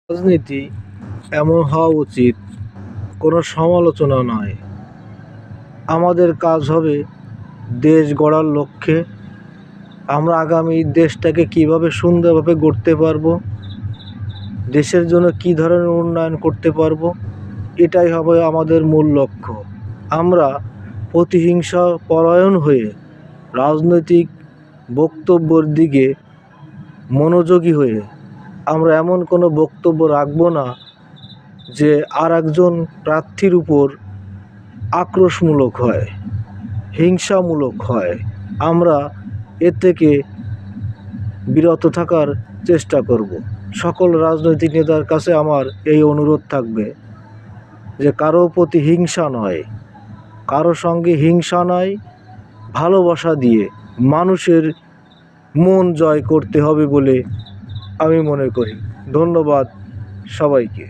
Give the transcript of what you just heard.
রাজনীতি এমন হওয়া উচিত, কোনো সমালোচনা নয়। আমাদের কাজ হবে দেশ গড়ার লক্ষ্যে আমরা আগামী দেশটাকে কীভাবে সুন্দরভাবে গড়তে পারবো, দেশের জন্য কী ধরনের উন্নয়ন করতে পারবো, এটাই হবে আমাদের মূল লক্ষ্য। আমরা প্রতিহিংসা পরায়ণ হয়ে রাজনৈতিক বক্তব্যের দিকে মনোযোগী হয়ে আমরা এমন কোনো বক্তব্য রাখবো না যে আর একজন প্রার্থীর উপর আক্রোশমূলক হয়, হিংসামূলক হয়। আমরা এর থেকে বিরত থাকার চেষ্টা করব। সকল রাজনৈতিক নেতার কাছে আমার এই অনুরোধ থাকবে যে কারো প্রতি হিংসা নয়, কারো সঙ্গে হিংসা নয়, ভালোবাসা দিয়ে মানুষের মন জয় করতে হবে বলে আমি মনে করি। ধন্যবাদ সবাইকে।